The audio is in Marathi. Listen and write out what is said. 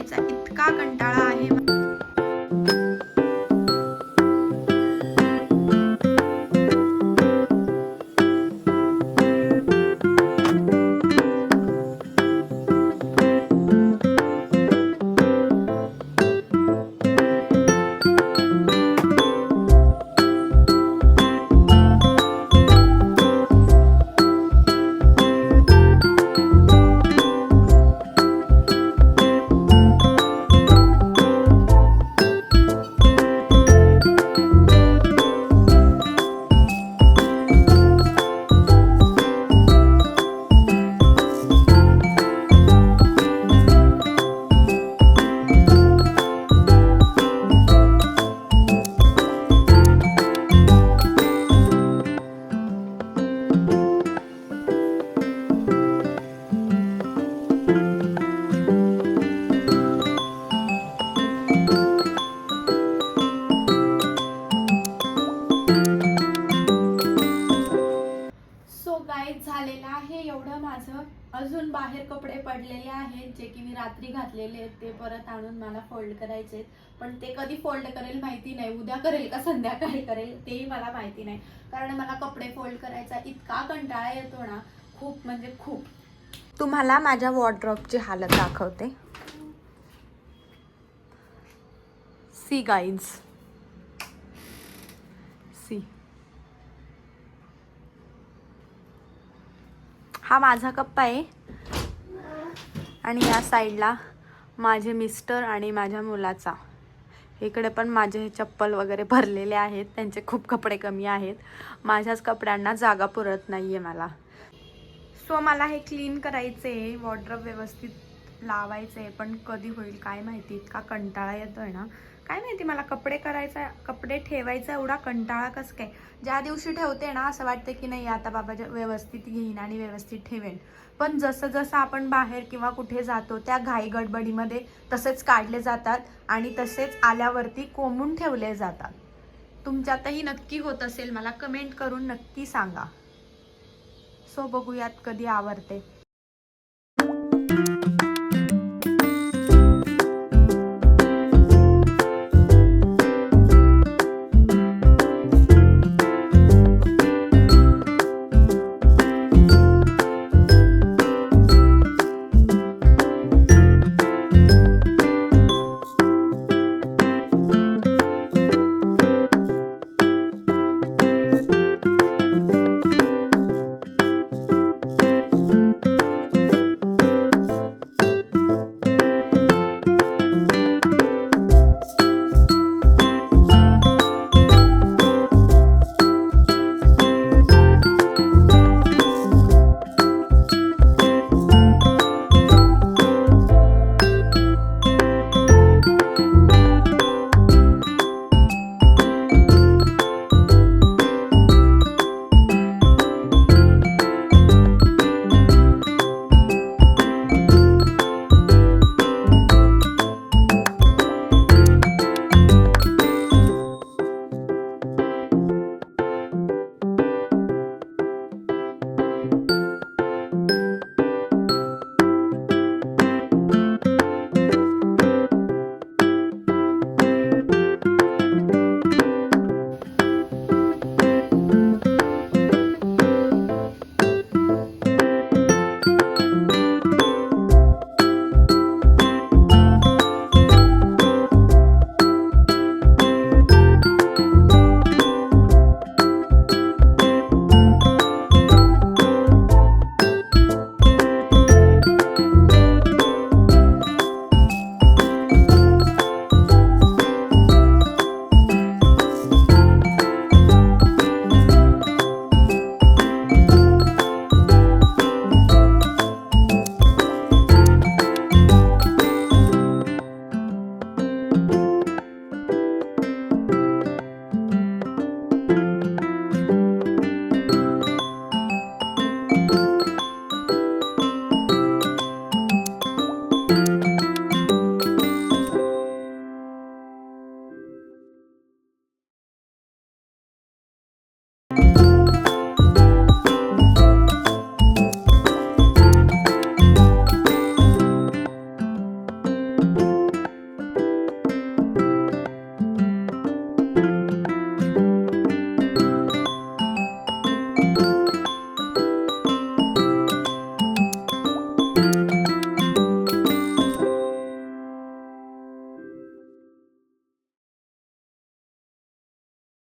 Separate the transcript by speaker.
Speaker 1: करायचा इतका कंटाळा आहे। झालेलं आहे एवढं माझं। अजून बाहेर कपडे पडलेले आहेत जे की मी रात्री घातलेले आहेत, ते परत आणून मला फोल्ड करायचे। पण ते कधी फोल्ड करेल माहिती नाही, उद्या करेल का संध्याकाळी करेल तेही मला माहिती नाही, कारण मला कपडे फोल्ड करायचा इतका कंटाळा येतो ना, खूप म्हणजे खूप। तुम्हाला माझ्या वॉर्डरोबची हालत दाखवते। See guys, see. हा माझा कप्पा आहे आणि या साईडला माझे मिस्टर आणि माझ्या मुलाचा। इकडे पण माझे चप्पल वगैरे भरलेले आहेत, त्यांचे खूप कपडे कमी आहेत। माझ्याच कपड्यांना जागा पुरत नाहीये मला। सो मला हे क्लीन करायचे, वॉर्डरोब व्यवस्थित लावायचे, पण कधी होईल काय माहिती। इतका कंटाळा येतोय ना, काय माहिती मला कपडे ठेवायचा एवढा कंटाळा कस काय। ज्या दिवशी ठेवते ना असं वाटतं की नाही आता बाबा व्यवस्थित घेईन आणि व्यवस्थित ठेवेन, पण जसं जसं आपण बाहेर किंवा कुठे जातो त्या घाई गडबडीमध्ये तसेच काढले जातात आणि तसेच आल्यावरती कोंबून ठेवले जातात। तुमच्यातही नक्की होत असेल, मला कमेंट करून नक्की सांगा। सो बघूयात कधी आवरते।